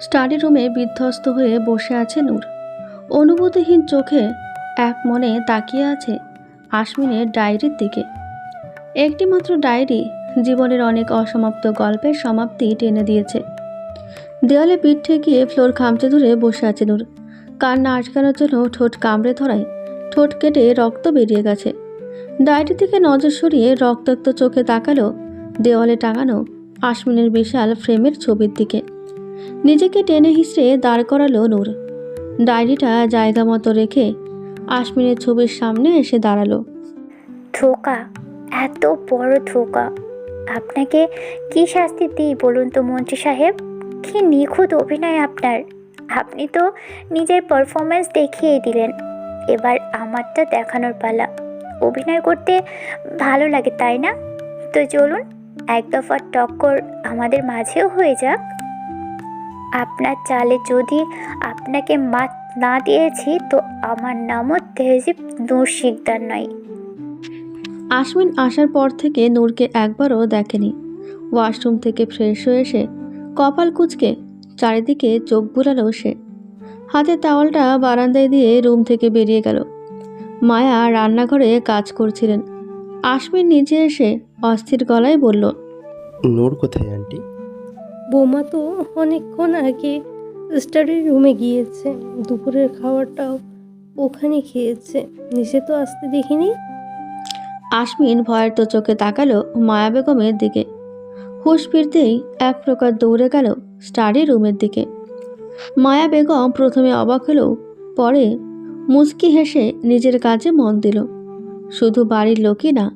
Study রুমে বিধ্বস্ত হয়ে বসে আছে নূর। অনুভূতিহীন চোখে এক মনে তাকিয়ে আছে আসমিনের ডায়েরির দিকে। একটি মাত্র ডায়েরি জীবনের অনেক অসমাপ্ত গল্পের সমাপ্তি টেনে দিয়েছে। দেওয়ালে পিঠ ঠেকিয়ে ফ্লোর খামচে ধরে বসে আছে নূর। কান্না আটকানোর জন্য ঠোঁট কামড়ে ধরায় ঠোঁট কেটে রক্ত বেরিয়ে গেছে। ডায়েরি থেকে নজর সরিয়ে রক্তাক্ত চোখে তাকালো দেওয়ালে টাঙানো আসমিনের বিশাল ফ্রেমের ছবির দিকে। নিজেকে টেনে হিঁচড়ে দাঁড় করালো নূর। ডায়েরিটা জায়গা মতো রেখে আসমিনের ছবির সামনে এসে দাঁড়ালো। ধোঁকা, এত বড় ধোঁকা। আপনাকে কি শাস্তি দিই বলুন তো মন্ত্রী সাহেব? কি নিখুঁত অভিনয় আপনার। আপনি তো নিজের পারফরমেন্স দেখিয়ে দিলেন, এবার আমারটা দেখানোর পালা। অভিনয় করতে ভালো লাগে তাই না? তো চলুন এক দফা টক্কর আমাদের মাঝেও হয়ে যাক। আপনার চালে যদি আপনাকে মাত না দিয়েছি তো আমার নামও তেহজিব নূর শিকদার নয়। আসমিন আসার পর থেকে নূরকে একবারও দেখেনি। ওয়াশরুম থেকে ফ্রেশ হয়ে এসে কপাল কুঁচকে চারিদিকে চোখ বুলালো সে। হাতে তাওয়ালটা বারান্দায় দিয়ে রুম থেকে বেরিয়ে গেল। মায়া রান্নাঘরে কাজ করছিলেন। আসমিন নিচে এসে অস্থির গলায় বলল, নূর কোথায় আন্টি? বৌমা তো অনেকক্ষণ আগে স্টাডি রুমে গিয়েছে, দুপুরের খাবারটাও ওখানে খেয়েছে, নিচে তো আসতে দেখিনি। আসমিন ভয়ের তো চোখে তাকালো মায়া বেগমের দিকে। হুঁশ ফিরতেই এক প্রকার দৌড়ে গেল স্টাডি রুমের দিকে। মায়া বেগম প্রথমে অবাক হলেও পরে মুচকি হেসে নিজের কাজে মন দিল। শুধু বাড়ির লোকই না,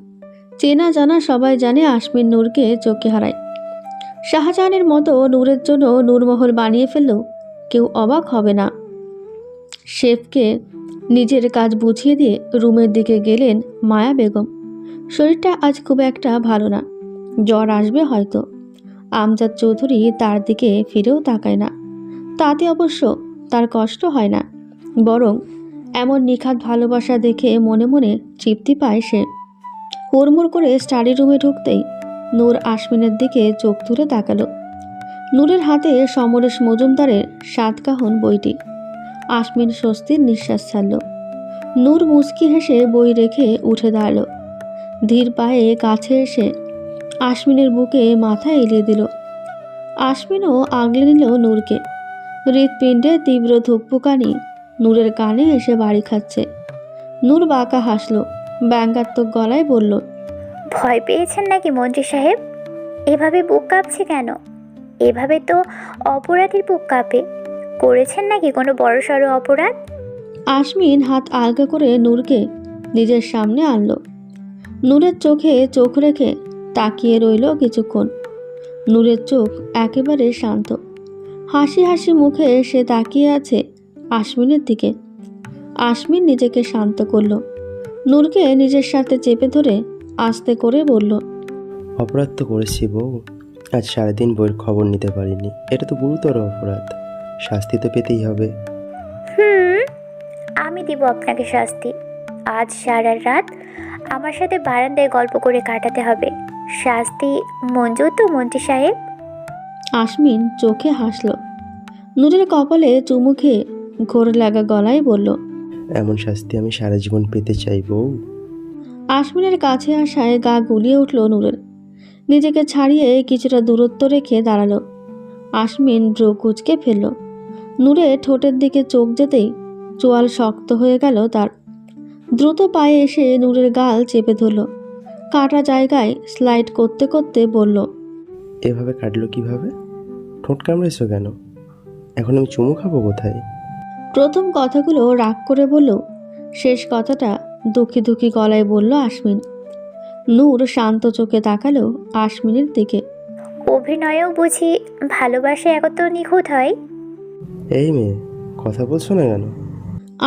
চেনা জানা সবাই জানে আসমিন নূরকে চোখে হারায়। শাহজাহানের মতো নূরের জন্য নূরমহল বানিয়ে ফেললেও কেউ অবাক হবে না। শেফকে নিজের কাজ বুঝিয়ে দিয়ে রুমের দিকে গেলেন মায়া বেগম। শরীরটা আজ খুব একটা ভালো না, জ্বর আসবে হয়তো। আমজাদ চৌধুরী তার দিকে ফিরেও তাকায় না। তাতে অবশ্য তার কষ্ট হয় না, বরং এমন নিখাত ভালোবাসা দেখে মনে মনে তৃপ্তি পায় সে। হুড়মুড় করে স্টাডি রুমে ঢুকতেই নূর আসমিনের দিকে চোখ তুলে তাকালো। নূরের হাতে সমরেশ মজুমদারের সাতকাহন বইটি। আসমিন স্বস্তির নিঃশ্বাস ছাড়ল। নূর মুচকি হেসে বই রেখে উঠে দাঁড়ালো। ধীর পায়ে কাছে এসে আসমিনের বুকে মাথা এলিয়ে দিল। আসমিনও আগলে নিল নূরকে। হৃৎপিণ্ডে তীব্র ধুকপুকানি নূরের কানে এসে বাড়ি খাচ্ছে। নূর বাঁকা হাসল, ব্যঙ্গাত্মক গলায় বলল, ভয় পেয়েছেন নাকি মন্ত্রী সাহেব? এভাবে বুক কাঁপছে কেন? এভাবে তো অপরাধীর বুক কাঁপে। করেছেন নাকি কোনো বড়সড় অপরাধ? আসমিন হাত আলগা করে নূরকে নিজের সামনে আনলো। নূরের চোখে চোখ রেখে তাকিয়ে রইল কিছুক্ষণ। নূরের চোখ একেবারে শান্ত। হাসি হাসি মুখে সে তাকিয়ে আছে আসমিনের দিকে। আসমিন নিজেকে শান্ত করল। নূরকে নিজের সাথে চেপে ধরে আস্তে করে বলল, অপরাধ তো করেছি বউ। আজ সারাদিন বইয়ের খবর নিতে পারিনি, এটা তো গুরুতর অপরাধ। শাস্তি তো পেতেই হবে। আমি দিব আপনাকে শাস্তি। আজ সারা রাত আমার সাথে বারান্দায় গল্প করে কাটাতে হবে। শাস্তি মঞ্জুর তো মন্ত্রী সাহেব? আসমিন চোখে হাসল। নূরের কপালে চুমু খেয়ে ঘোর লাগা গলায় বলল, এমন শাস্তি আমি সারা জীবন পেতে চাই বউ। আসমিনের কাছে আসায় গা গুলিয়ে উঠল নূরের। নিজেকে ছাড়িয়ে কিছুটা দূরত্ব রেখে দাঁড়ালো। আসমিন ভ্রু কুঁচকে ফেলল। নূরে ঠোঁটের দিকে চোখ যেতেই চোয়াল শক্ত হয়ে গেল তার। দ্রুত পায়ে এসে নূরের গাল চেপে ধরল। কাটা জায়গায় স্লাইড করতে করতে বলল, এভাবে কাটলো কিভাবে? ঠোঁট কামড়েছো কেন? এখন আমি চুমু খাবো কোথায়? প্রথম কথাগুলো রাগ করে বলল, শেষ কথাটা দুঃখী দুঃখী গলায় বলল আসমিন। নূর শান্ত চোখে তাকালো আসমিনের দিকে। অভিনয়েও বুঝি ভালোবাসা এত নিখুঁত হয়? এই মেয়ে, কথা বলছো না কেন?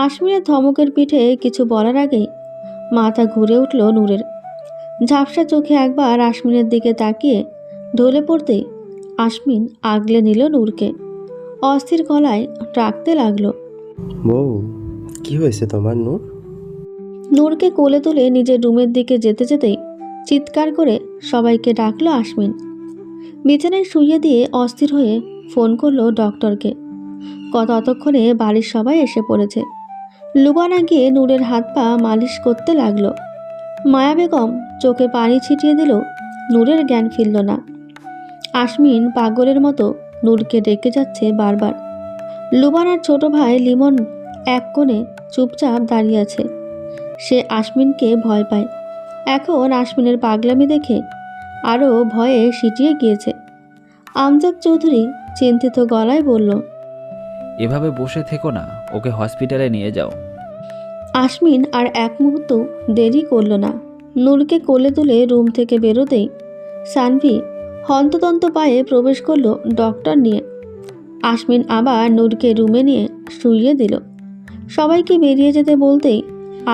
আসমিনের ধমকের পিঠে কিছু বলার আগেই মাথা ঘুরে উঠল নূরের। ঝাপসা চোখে একবার আসমিনের দিকে তাকিয়ে ঢলে পড়তেই আসমিন আগলে নিল নূরকে। অস্থির গলায় ডাকতে লাগলো, বউ, কি হয়েছে তোমার নূর? নূরকে কোলে তুলে নিজের রুমের দিকে যেতে যেতেই চিৎকার করে সবাইকে ডাকলো আশমিন। বিছানায় শুইয়ে দিয়ে অস্থির হয়ে ফোন করলো ডক্টরকে। ততক্ষণে বাড়ির সবাই এসে পড়েছে। লুবানা গিয়ে নূরের হাত পা মালিশ করতে লাগলো। মায়া বেগম চোখে পানি ছিটিয়ে দিল, নূরের জ্ঞান ফিরল না। আশমিন পাগলের মতো নূরকে ডেকে যাচ্ছে বারবার। লুবানার ছোট ভাই লিমন এক কোণে চুপচাপ দাঁড়িয়ে আছে। সে আশমিনকে ভয় পায়। এখন আশমিনের পাগলামি দেখে আরও ভয়ে সিটিয়ে গিয়েছে। আমজাদ চৌধুরী চিন্তিত গলায় বলল, এভাবে বসে থেকো না, ওকে হসপিটালে নিয়ে যাও। আশমিন আর এক মুহূর্ত দেরি করল না। নূরকে কোলে তুলে রুম থেকে বেরোতেই সানভি হন্তদন্ত পায়ে প্রবেশ করলো ডক্টর নিয়ে। আশমিন আবার নূরকে রুমে নিয়ে শুইয়ে দিল। সবাইকে বেরিয়ে যেতে বলতেই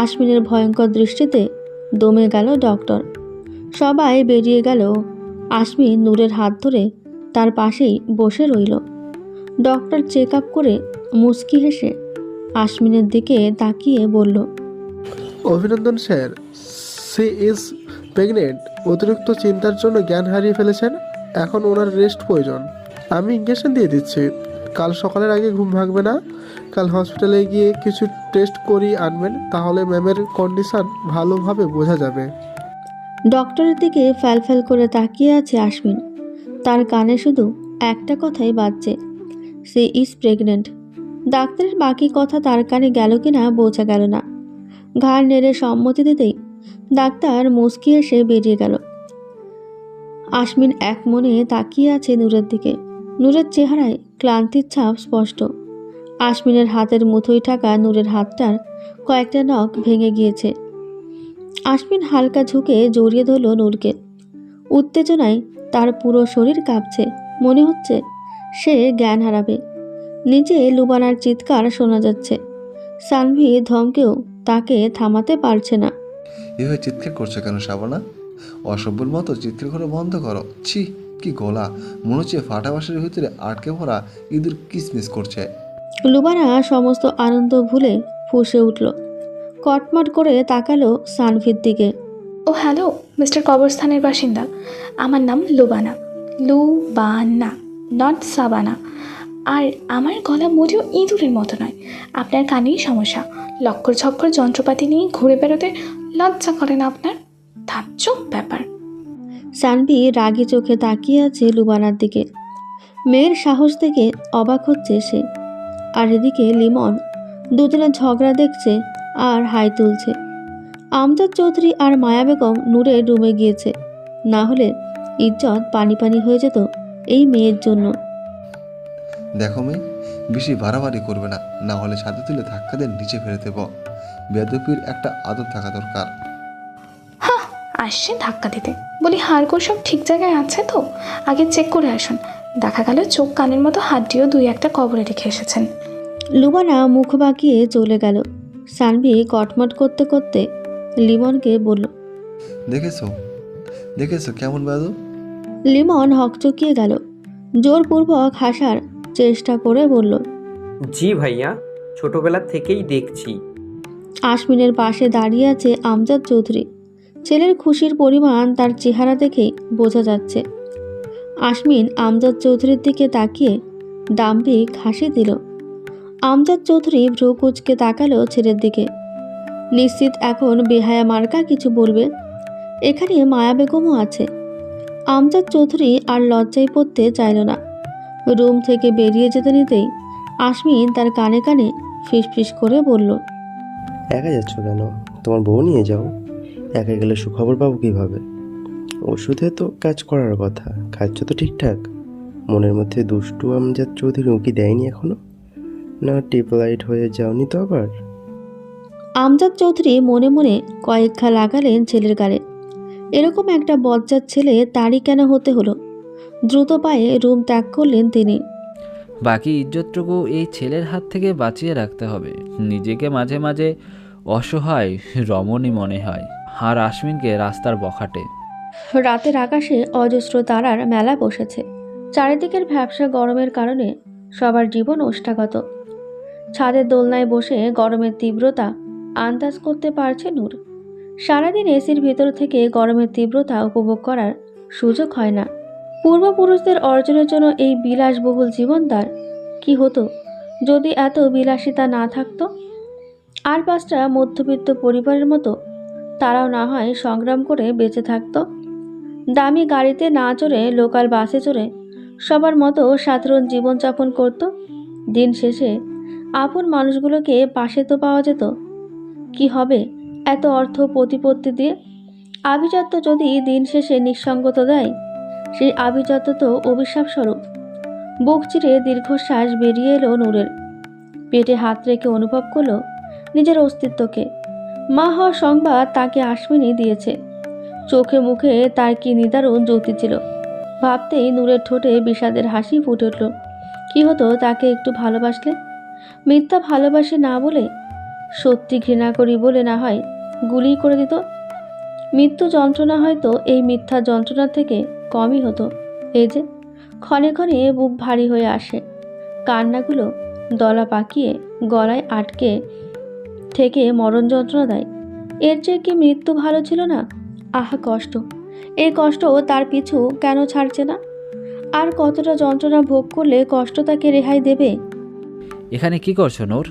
আশমিনের ভয়ঙ্কর দৃষ্টিতে দমে গেল ডক্টর। সবাই বেরিয়ে গেল। আশমিন নূরের হাত ধরে তার পাশেই বসে রইল। ডক্টর চেক আপ করে মুচকি হেসে আশমিনের দিকে তাকিয়ে বলল, অভিনন্দন স্যার, সি ইজ প্রেগনেন্ট। অতিরিক্ত চিন্তার জন্য জ্ঞান হারিয়ে ফেলেছেন, এখন ওনার রেস্ট প্রয়োজন। আমি ইঞ্জেকশন দিয়ে দিচ্ছি, কাল সকালের আগে ঘুম ভাঙবে না। কাল হসপিটালে গিয়ে কিছু টেস্ট করিয়ে আনবেন, তাহলে ম্যামের কন্ডিশন ভালোভাবে বোঝা যাবে। ডক্টরের দিকে ফ্যালফ্যাল করে তাকিয়ে আছে আশমিন। তার কানে শুধু একটা কথাই বাজছে, সে ইজ প্রেগনেন্ট। ডাক্তারের বাকি কথা তার কানে গেল কিনা বোঝা গেল না। ঘাড় নেড়ে সম্মতি দিতেই ডাক্তার মুচকি এসে বেরিয়ে গেল। আশমিন এক মনে তাকিয়ে আছে নূরের দিকে। নূরের চেহারায় ক্লান্তির ছাপ স্পষ্ট। আশমিনের হাতের মুঠোয় থাকা নূরের হাতটার কয়েকটা নখ ভেঙে গিয়েছে। আশমিন হালকা ঝুঁকে জড়িয়ে ধরল নূরকে। উত্তেজনায় তার পুরো শরীর কাঁপছে। মনে হচ্ছে সে জ্ঞান হারাবে। নিচে লুবানার চিৎকার শোনা যাচ্ছে। সানভি ধমকেও তাকে থামাতে পারছে না। এভাবে চিৎকার করছো কেন শাবানা? অসভ্যর মতো চিৎকার করে বন্ধ করো। ছি, কি গলা! মনে হচ্ছে ফাটা বাঁশের ভিতরে আটকে ভরা ইঁদুর কিসমিস করছে। লুবানা সমস্ত আনন্দ ভুলে ফুঁসে উঠল। কটমট করে তাকালো সানভির দিকে। ও হ্যালো, মিস্টার কবরস্থানের বাসিন্দা। আমার নাম লুবানা, লুবানা, নট সাবানা। আর আমার গলা মোটেও ইঁদুরের মতো নয়। আপনার কানেই সমস্যা। লক্কর ঝক্কর যন্ত্রপাতি নিয়ে ঘুরে বেরোতে লজ্জা করে না আপনার? তাজ্জব ব্যাপার। সানভি রাগী চোখে তাকিয়ে আছে লুবানার দিকে। মেয়ের সাহস দেখে অবাক হচ্ছে সে। আর এদিকে লিমন দুজনে ঝগড়া দেখছে আর হাই তুলছে। আমজাদ চৌধুরী আর মায়া বেগম নূরের রুমে গিয়েছে। না হলে ইজ্জত পানি পানি হয়ে যেত এই মেয়ের জন্য। দেখো মেয়ে, বেশি বাড়াবাড়ি করবে না, না হলে ছাদে তুলে ধাক্কা দিয়ে নিচে ফেলে দেব। বেদপির একটা আদর থাকা দরকার। হ্যাঁ, আসছে ধাক্কা দিতে। বলি হাড়গোড় সব ঠিক জায়গায় আছে তো? আগে চেক করে আসুন। দেখা গেল চোখ কানের মতো হাড্ডিও দুই একটা কবরে রেখে এসেছেন। লুবানা মুখ বাঁকিয়ে চলে গেল। সানভি কটমট করতে করতে লিমনকে বলল, দেখেছো দেখেছো কেমন বেদ? লিমন হকচকিয়ে গেল। জোরপূর্বক হাসার চেষ্টা করে বলল, জি ভাইয়া, ছোটবেলা থেকেই দেখছি। আশমিনের পাশে দাঁড়িয়ে আছে আমজাদ চৌধুরী। ছেলের খুশির পরিমাণ তার চেহারা দেখেই বোঝা যাচ্ছে। আশমিন আমজাদ চৌধুরীর দিকে তাকিয়ে দাম্ভিক হাসি দিল। আমজাদ চৌধুরী ভ্রু কুঁচকে তাকালো ছেলের দিকে। নিশ্চিত এখন বেহায়া মার্কা কিছু বলবে। এখানে মায়া বেগমও আছে। আমজাদ চৌধুরী আর লজ্জায় পড়তে চাইল না। রুম থেকে বেরিয়ে যেতে নিতেই আশমিন তার কানে কানে ফিসফিস করে বলল, একা যাচ্ছ কেন? তোমার বউ নিয়ে যাও। একা গেলে সুখবর পাবো কীভাবে? ওষুধে তো কাজ করার কথা, খাচ্ছ তো ঠিকঠাক? মনের মধ্যে দুষ্টু আমজাদ চৌধুরী উঁকি দেয়নি এখনো? না টিপলাইট হয়ে যাওনি তো আবার? আমজাদ চৌধুরী মনে মনে কয়েক ঘা লাগালেন ছেলের গালে। এরকম একটা বজ্জাত ছেলে তারই কেন হতে হলো? দ্রুত পায়ে রুম ত্যাগ করলেন তিনি। বাকি ইজ্জতটুকু এই ছেলের হাত থেকে বাঁচিয়ে রাখতে হবে। নিজেকে মাঝে মাঝে অসহায় রমণী মনে হয়, আর আশমিনকে রাস্তার বখাটে। রাতের আকাশে অজস্র তারার মেলা বসেছে। চারিদিকের ভ্যাপসা গরমের কারণে সবার জীবন ওষ্ঠাগত। ছাদের দোলনায় বসে গরমের তীব্রতা আন্দাজ করতে পারছে নূর। সারাদিন এসির ভেতর থেকে গরমের তীব্রতা উপভোগ করার সুযোগ হয় না। পূর্বপুরুষদের অর্জনের জন্য এই বিলাসবহুল জীবন তার। কি হতো যদি এত বিলাসিতা না থাকতো? আর 5টা মধ্যবিত্ত পরিবারের মতো তারাও না হয় সংগ্রাম করে বেঁচে থাকতো। দামি গাড়িতে না চড়ে লোকাল বাসে চড়ে সবার মতো সাধারণ জীবনযাপন করত। দিন শেষে আপন মানুষগুলোকে পাশে তো পাওয়া যেত। কি হবে এত অর্থ প্রতিপত্তি দিয়ে? আভিজাত্য যদি দিন শেষে নিঃসঙ্গতা দেয়, সেই আভিজাত্য তো অভিশাপ স্বরূপ। বুক চিরে দীর্ঘশ্বাস বেরিয়ে এলো নূরের। পেটে হাত রেখে অনুভব করলো নিজের অস্তিত্বকে। মা হওয়ার সংবাদ তাকে আশ্বিনী দিয়েছে। চোখে মুখে তার কি নিদারুণ জ্যোতি ছিল। ভাবতেই নূরের ঠোঁটে বিষাদের হাসি ফুটে উঠল। কি হতো তাকে একটু ভালোবাসলে? মিথ্যা ভালোবাসি না বলে, সত্যি ঘৃণা করি বলে না হয় গুলি করে দিত। মৃত্যু যন্ত্রণা হয়তো এই মিথ্যা যন্ত্রণার থেকে কমই হতো। এই যে ক্ষণে ক্ষণে বুক ভারী হয়ে আসে, কান্নাগুলো দলা পাকিয়ে গলায় আটকে থেকে মরণ যন্ত্রণা দেয়। এর চেয়ে কি মৃত্যু ভালো ছিল না? আহা কষ্ট! এই কষ্ট তার পিছু কেন ছাড়ছে না? আর কতটা যন্ত্রণা ভোগ করলে কষ্ট তাকে রেহাই দেবে? এখানে কি করছো নূর?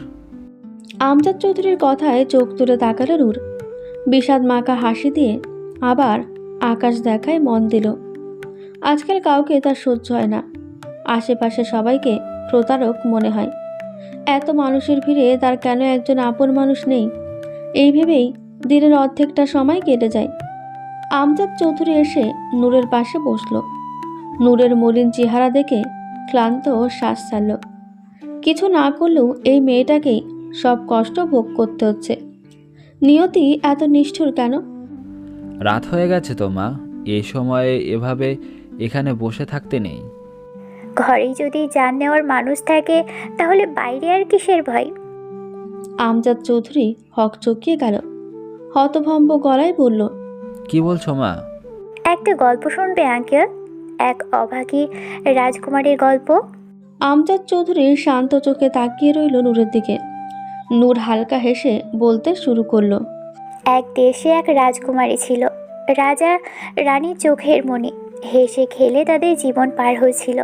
আমজাদ চৌধুরীর কথায় চোখ তুলে তাকালো নূর। বিষাদ মাখা হাসি দিয়ে আবার আকাশ দেখায় মন দিল। আজকাল কাউকে তার সহ্য হয় না। আশেপাশে সবাইকে প্রতারক মনে হয়। এত মানুষের ভিড়ে তার কেন একজন আপন মানুষ নেই, এই ভেবেই দিনের অর্ধেকটা সময় কেটে যায়। আমজাদ চৌধুরী এসে নূরের পাশে বসল। নূরের মলিন চেহারা দেখে ক্লান্ত শ্বাস ছাড়ল। কিছু না করলেও এই মেয়েটাকেই সব কষ্ট ভোগ করতে হচ্ছে। নিয়তি এত নিষ্ঠুর কেন? রাত হয়ে গেছে তো মা, এই সময়ে এভাবে এখানে বসে থাকতে নেই। ঘরেই যদি জান নেওয়ার মানুষ থাকে তাহলে বাইরে আর কিসের ভয়? আমজাদ চৌধুরী হকচকিয়ে গেল। হতভম্ব গলায় বলল, কি বলছো মা? একটা গল্প শুনবে আঙ্কেল? এক অভাগী রাজকুমারীর গল্প। আমজাদ চৌধুরী শান্ত চোখে তাকিয়ে রইল নূরের দিকে। নূর হালকা হেসে বলতে শুরু করলো, এক দেশে এক রাজকুমারী ছিল। রাজা রানীর চোখের মণি। হেসে খেলে তাদের জীবন পার হয়েছিল।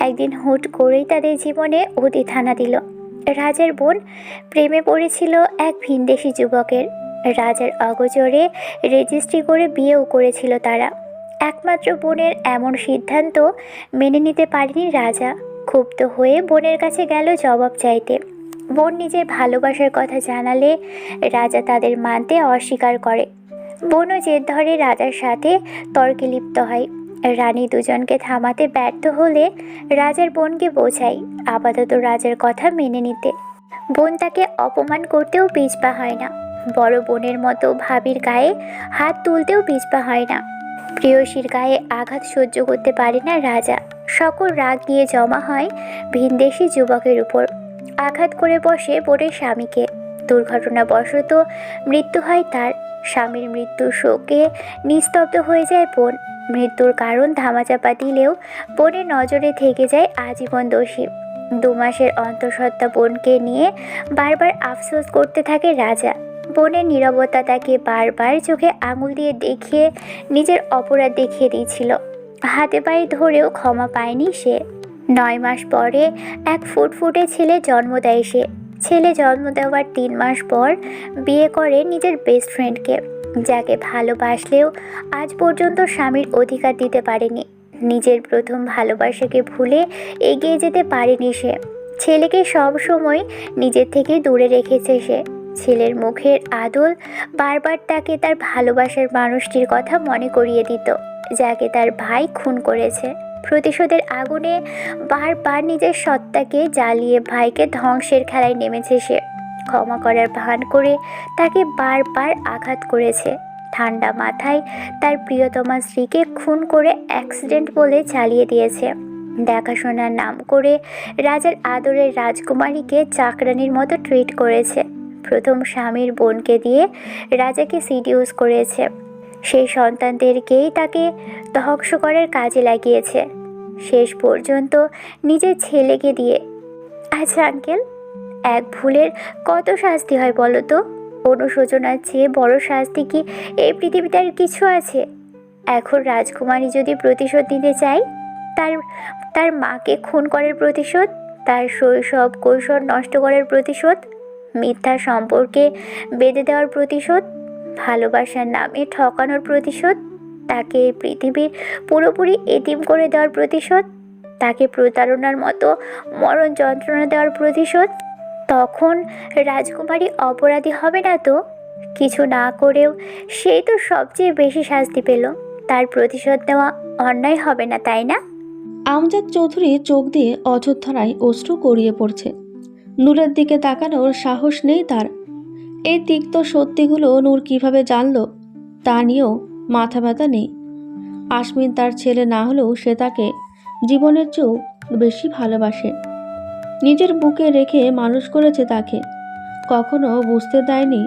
একদিন হুট করেই তাদের জীবনে অতিথ হানা দিল। রাজার বোন প্রেমে পড়েছিল এক ভিনদেশি যুবকের। রাজার অগোচরে রেজিস্ট্রি করে বিয়েও করেছিল তারা। একমাত্র বোনের এমন সিদ্ধান্ত মেনে নিতে পারেনি রাজা। ক্ষুব্ধ হয়ে বোনের কাছে গেল জবাব চাইতে। বোন নিজের ভালোবাসার কথা জানালে রাজা তাদের মানতে অস্বীকার করে। বোনও জেদ ধরে রাজার সাথে তর্কে লিপ্ত হয়। রানী দুজনকে থামাতে ব্যর্থ হলে রাজার বোনকে বোঝায় আপাতত রাজার কথা মেনে নিতে। বোন তাকে অপমান করতেও পিছপা হয় না। বড় বোনের মতো ভাবির গায়ে হাত তুলতেও পিছপা হয় না। প্রেয়সীর গায়ে আঘাত সহ্য করতে পারে না রাজা। সকল রাগ গিয়ে জমা হয় ভিনদেশি যুবকের উপর। আঘাত করে বসে বোনের স্বামীকে। দুর্ঘটনাবশত মৃত্যু হয় তার। স্বামীর মৃত্যুর শোকে নিস্তব্ধ হয়ে যায় বোন। মৃত্যুর কারণ ধামাচাপা দিলেও বোনের নজরে থেকে যায় আজীবন দোষী। 2 মাসের অন্তঃসত্ত্বা বোনকে নিয়ে বারবার আফসোস করতে থাকে রাজা। বোনের নীরবতা তাকে বারবার চোখে আঙুল দিয়ে দেখিয়ে নিজের অপরাধ দেখিয়ে দিয়েছিল। হাতে পায়ে ধরেও ক্ষমা পায়নি সে। 9 মাস পরে এক ফুটফুটে ছেলে জন্ম দেয় সে। ছেলে জন্ম দেওয়ার 3 মাস পর বিয়ে করে নিজের বেস্ট ফ্রেন্ডকে, যাকে ভালোবাসলেও আজ পর্যন্ত স্বামীর অধিকার দিতে পারেনি। নিজের প্রথম ভালোবাসাকে ভুলে এগিয়ে যেতে পারেনি সে। ছেলেকে সব সময় নিজের থেকে দূরে রেখেছে সে। ছেলের মুখের আদল বারবার তাকে তার ভালোবাসার মানুষটির কথা মনে করিয়ে দিত, যাকে তার ভাই খুন করেছে। প্রতিশোধের আগুনে বারবার নিজের সত্তাকে জ্বালিয়ে ভাইকে ধ্বংসের খেলায় নেমেছে সে। ক্ষমা করার ভান করে তাকে বারবার আঘাত করেছে। ঠান্ডা মাথায় তার প্রিয়তমা স্ত্রীকে খুন করে অ্যাক্সিডেন্ট বলে চালিয়ে দিয়েছে। দেখাশোনার নাম করে রাজার আদরের রাজকুমারীকে চাকরানির মতো ট্রিট করেছে। প্রথম স্বামীর বোনকে দিয়ে রাজাকে সিডিউস করেছে। সেই সন্তানদেরকেই তাকে ধ্বংস করার কাজে লাগিয়েছে, শেষ পর্যন্ত নিজের ছেলেকে দিয়ে। আচ্ছা আঙ্কেল, এক ভুলের কত শাস্তি হয় বলো তো? অনুশোচনার চেয়ে বড় শাস্তি কি এই পৃথিবীতে আর কিছু আছে? এখন রাজকুমারী যদি প্রতিশোধ নিতে চায়, তার তার মাকে খুন করার প্রতিশোধ, তার শৈশব কৈশোর নষ্ট করার প্রতিশোধ, মিথ্যা সম্পর্কে বেঁধে দেওয়ার প্রতিশোধ, ভালোবাসার নামে ঠকানোর প্রতিশোধ, তাকে এই পৃথিবীর পুরোপুরি এতিম করে দেওয়ার প্রতিশোধ, তাকে প্রতারণার মতো মরণ যন্ত্রণা দেওয়ার প্রতিশোধ, তখন রাজকুমারী অপরাধী হবে না তো? কিছু না করেও সেই তো সবচেয়ে বেশি শাস্তি পেল, তার প্রতিশোধ নেওয়া অন্যায় হবে না, তাই না? আমজাদ চৌধুরী চোখ দিয়ে অযোধ্যারায় অশ্রু গড়িয়ে পড়ছে। নূরের দিকে তাকানোর সাহস নেই তার। এই তিক্ত সত্যিগুলো নূর কিভাবে জানলো তা নিয়েও মাথা ব্যথা নেই। আসমিন তার ছেলে না হলেও সে তাকে জীবনের চেয়েও বেশি ভালোবাসে। নিজের বুকে রেখে মানুষ করেছে তাকে, কখনো বুঝতে দেয়নি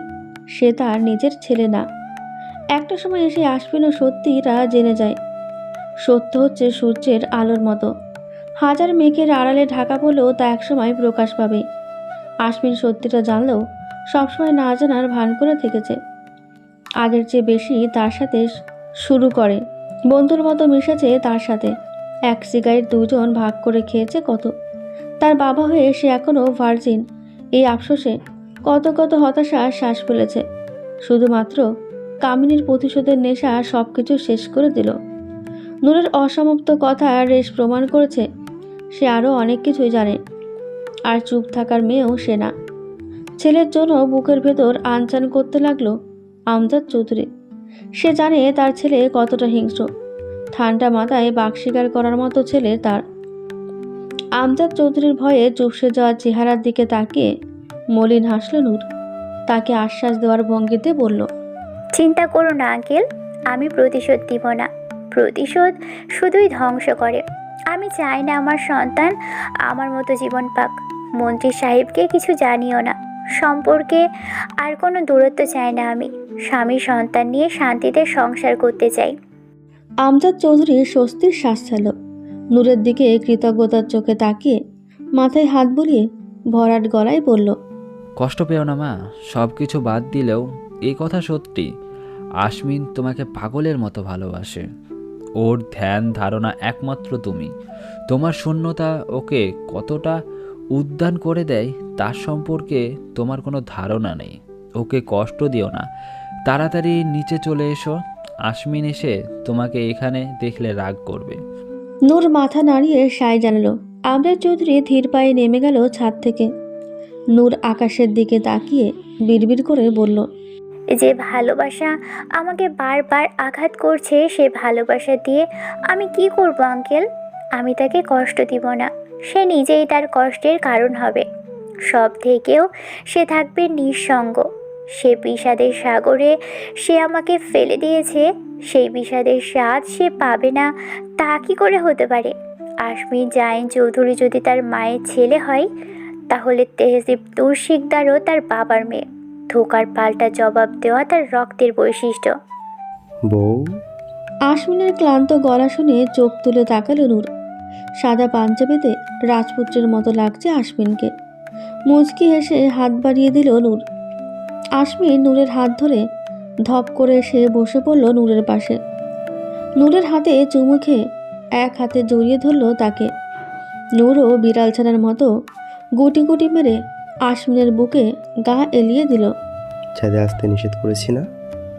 সে তার নিজের ছেলে না। একটা সময় এসে আসমিনও সত্যিটা জেনে যায়। সত্য হচ্ছে সূর্যের আলোর মতো, হাজার মেঘের আড়ালে ঢাকা পড়লেও তা একসময় প্রকাশ পাবে। আসমিন সত্যিটা জানলেও সবসময় না জানার ভান করে থেকেছে। আগের চেয়ে বেশি তার সাথে শুরু করে, বন্ধুর মতো মিশেছে তার সাথে। এক সিগারেট দুজন ভাগ করে খেয়েছে কত। তার বাবা হয়ে সে এখনও ভার্জিন। এই আফসোসে কত কত হতাশা শ্বাস ফেলেছে। শুধুমাত্র কামিনীর প্রতিশোধের নেশা সব কিছু শেষ করে দিল। নূরের অসমাপ্ত কথা রেশ প্রমাণ করেছে সে আরও অনেক কিছুই জানে। আর চুপ থাকার মেয়েও সে না। ছেলের জন্য বুকের ভেতর আনচান করতে লাগলো আমজাদ চৌধুরী। সে জানে তার ছেলে কতটা হিংস্র। ঠান্ডা মাথায় বাক শিকার করার মতো ছেলে তার। আমজাদ চৌধুরীর ভয়ে চুপসে যাওয়া চেহারার দিকে তাকিয়ে মলিন হাসল নূর। তাকে আশ্বাস দেওয়ার ভঙ্গিতে বলল, চিন্তা করো না আঙ্কেল, আমি প্রতিশোধ দিব না। প্রতিশোধ শুধুই ধ্বংস করে। আমি চাই না আমার সন্তান আমার মতো জীবন পাক। মন্ত্রী সাহেবকে কিছু জানিও না। সম্পর্কে আর কোনো দূরত্ব চাই না আমি। স্বামী সন্তান নিয়ে শান্তিতে সংসার করতে চাই। আমজাদ চৌধুরী স্বস্তির শ্বাস ছাড়ল। নূরের দিকে কৃতজ্ঞতার চোখে তাকিয়ে মাথায় হাত বুলিয়ে ভরাট গলায় বলল, কষ্ট পেও না মা, সব কিছু বাদ দিলেও এই কথা সত্যি, আসমিন তোমাকে পাগলের মতো ভালোবাসে। ওর ধ্যান ধারণা একমাত্র তুমি। তোমার শূন্যতা ওকে কতটা উদ্যান করে দেয় তার সম্পর্কে তোমার কোনো ধারণা নেই। ওকে কষ্ট দিও না, তাড়াতাড়ি নিচে চলে এসো। আসমিন এসে তোমাকে এখানে দেখলে রাগ করবে। নূর মাথা নাড়িয়ে সায় জানালো। আমজাদ চৌধুরী ধীর পায়ে নেমে গেল ছাদ থেকে। নূর আকাশের দিকে তাকিয়ে বিড়বিড় করে বলল, যে ভালোবাসা আমাকে বারবার আঘাত করছে, সে ভালোবাসা দিয়ে আমি কি করব আঙ্কেল? আমি তাকে কষ্ট দিব না। সে নিজেই তার কষ্টের কারণ হবে। সব থেকেও সে থাকবে নিঃসঙ্গ। সে বিষাদের সাগরে সে আমাকে ফেলে দিয়েছে। সেই বিষাদের স্বাদ সে পাবে না তা কি করে হতে পারে? আসমিন জায়েন চৌধুরী যদি তার মায়ের ছেলে হয়, তাহলে তেহজিব শিকদারও তার বাবার মেয়ে। ধোকার পাল্টা জবাব দেওয়া তার রক্তের বৈশিষ্ট্য। বউ, আসমিনের ক্লান্ত গলা শুনে চোখ তুলে তাকালো নূর। সাদা পাঞ্জাবিতে রাজপুত্রের মতো লাগছে আসমিনকে। মুচকি হেসে হাত বাড়িয়ে দিল নূর। আসমিন নূরের হাত ধরে ধপ করে এসে বসে পড়ল নূরের পাশে। নূরের হাতে চুমু খেয়ে এক হাতে জড়িয়ে ধরল তাকে। নূরও বিড়াল ছানার মতো গুটি গুটি মেরে আসমিনের বুকে গা এলিয়ে দিল। ছাদে আসতে নিষেধ করেছি না?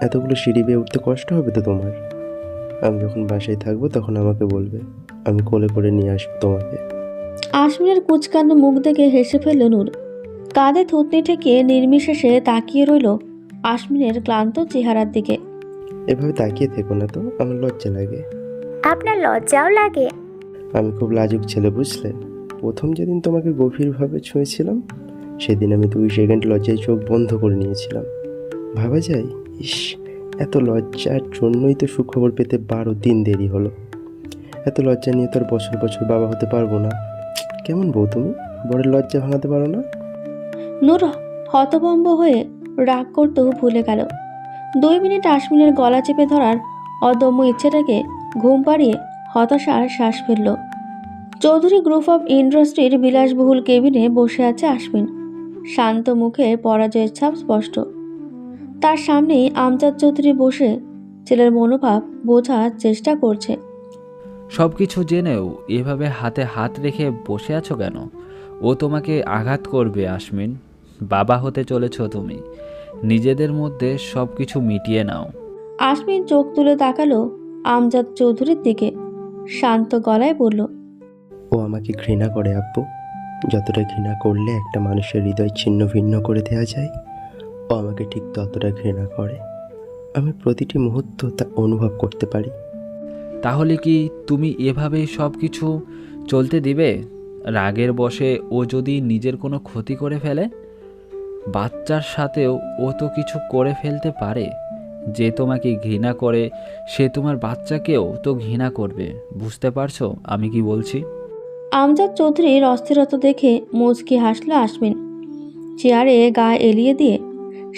এতগুলো সিঁড়ি বেয়ে উঠতে কষ্ট হবে তো তোমার। আমি যখন বাসায় থাকবো তখন আমাকে বলবে, আমি কোলে করে নিয়ে আসবো তোমাকে। আসমিনের কুচকানো মুখ দেখে হেসে ফেলল নূর। কাঁধে থুতনি ঠেকে নির্বিশেষে তাকিয়ে রইল আসমিনের ক্লান্ত চেহারার দিকে। এভাবে তাকিয়ে থেকো না তো, আমার লজ্জা লাগে। আপনার লজ্জাও লাগে? আমি খুব লাজুক ছেলে, বুঝলে। প্রথম যেদিন তোমাকে গভীরভাবে ছুঁয়েছিলাম সেদিন আমি 2 সেকেন্ড লজ্জায় চোখ বন্ধ করে নিয়েছিলাম। ভাবা যায়, ইস, এত লজ্জার জন্যই তো সুখবর পেতে 12 দিন দেরি হলো। এত লজ্জা নিয়ে তো আর বছর বছর বাবা হতে পারবো না। কেমন বউ তুমি, বড়ের লজ্জা ভাঙাতে পারো না? নূর হতভম্ব হয়ে রাগ করতেও ভুলে গেল। 2 মিনিট আসমিনের গলা চেপে ধরার অদম্য ইচ্ছেটাকে ঘুম পাড়িয়ে হতাশার শ্বাস ফেলল। চৌধুরী গ্রুপ অফ ইন্ডাস্ট্রির বিলাসবহুল কেবিনে বসে আছে আসমিন। শান্ত মুখে পরাজয়ের ছাপ স্পষ্ট। তার সামনেই আমজাদ চৌধুরী বসে ছেলের মনোভাব বোঝার চেষ্টা করছে। সব কিছু জেনেও এভাবে হাতে হাত রেখে বসে আছো কেন? ও তোমাকে আঘাত করবে আশমিন। বাবা হতে চলেছ তুমি। নিজেদের মধ্যে সব কিছু মিটিয়ে নাও। আশমিন চোখ তুলে তাকালো আমজাদ চৌধুরীর দিকে, শান্ত গলায় বলল, ও আমাকে ঘৃণা করে আব্বু। যতটা ঘৃণা করলে একটা মানুষের হৃদয় ছিন্ন ভিন্ন করে দেওয়া যায়, ও আমাকে ঠিক ততটা ঘৃণা করে। আমি প্রতিটি মুহূর্ত তা অনুভব করতে পারি। তাহলে কি তুমি এভাবেই সব কিছু চলতে দিবে? রাগের বশে ও যদি নিজের কোনো ক্ষতি করে ফেলে? বাচ্চার সাথেও ও তো কিছু করে ফেলতে পারে। যে তোমাকে ঘৃণা করে সে তোমার বাচ্চাকেও তো ঘৃণা করবে। বুঝতে পারছো আমি কি বলছি? আমজাদ চৌধুরীর অস্থিরতা দেখে মুচকি হাসল আশমিন। চেয়ারে গা এলিয়ে দিয়ে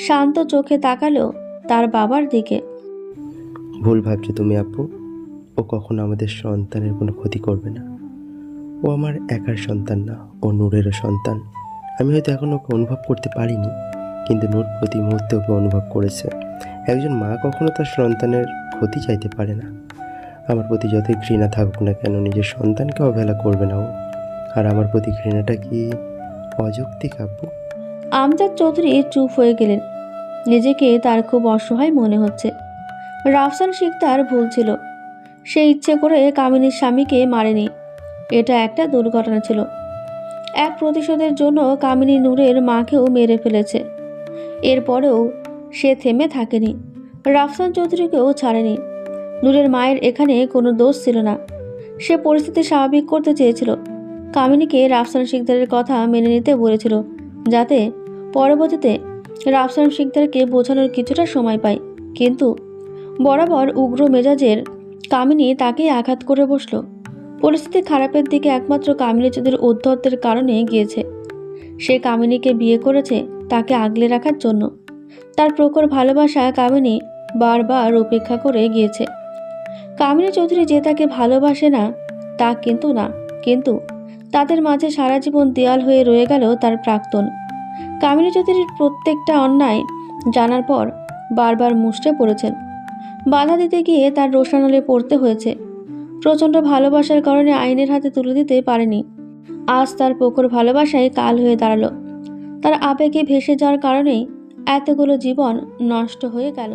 শান্ত চোখে তাকালো তার বাবার দিকে। ভুল ভাবছো তুমি আব্বু। ও কখনো আমাদের সন্তানের কোনো ক্ষতি করবে না। ও আমার একার সন্তান না, ও নূরেরও সন্তান। আমি হয়তো এখন ওকে অনুভব করতে পারিনি, কিন্তু নূর প্রতি মুহূর্তে ওকে অনুভব করেছে। একজন মা কখনো তার সন্তানের ক্ষতি চাইতে পারে না। আমার প্রতি যতই ঘৃণা থাকুক না কেন, নিজের সন্তানকে অবহেলা করবে না ও। আর আমার প্রতি ঘৃণাটা কি অযৌক্তিক আব্বু? আমজাদ চৌধুরী চুপ হয়ে গেলেন। নিজেকে তার খুব অসহায় মনে হচ্ছে। রাফসান শিকদার ভুল ছিল। সে ইচ্ছে করে কামিনীর স্বামীকে মারেনি। এটা একটা দুর্ঘটনা ছিল। এক প্রতিশোধের জন্য কামিনী নূরের মাকেও মেরে ফেলেছে। এরপরেও সে থেমে থাকেনি, রাফসান চৌধুরীকেও ছাড়েনি। নূরের মায়ের এখানে কোনো দোষ ছিল না। সে পরিস্থিতি স্বাভাবিক করতে চেয়েছিল। কামিনীকে রাফসান শিকদারের কথা মেনে নিতে বলেছিল, যাতে পরবর্তীতে রাফসান শিকদারকে বোঝানোর কিছুটা সময় পায়। কিন্তু বরাবর উগ্র মেজাজের কামিনী তাকেই আঘাত করে বসল। পরিস্থিতি খারাপের দিকে একমাত্র কামিনী চৌধুরীর ঔদ্ধত্যের কারণে গিয়েছে। সে কামিনীকে বিয়ে করেছে তাকে আগলে রাখার জন্য। তার প্রখর ভালোবাসা কামিনী বারবার উপেক্ষা করে গিয়েছে। কামিনী চৌধুরী যে তাকে ভালোবাসে না তা কিন্তু না, কিন্তু তাদের মাঝে সারা জীবন দেয়াল হয়ে রয়ে গেল তার প্রাক্তন। কামিনী চৌধুরীর প্রত্যেকটা অন্যায় জানার পর বারবার মুষড়ে পড়েছেন। বাধা দিতে গিয়ে তার রোষানলে পড়তে হয়েছে। প্রচণ্ড ভালোবাসার কারণে আইনের হাতে তুলে দিতে পারেনি। আজ তার প্রখর ভালোবাসায় কাল হয়ে দাঁড়ালো। তার আবেগে ভেসে যাওয়ার কারণেই এতগুলো জীবন নষ্ট হয়ে গেল।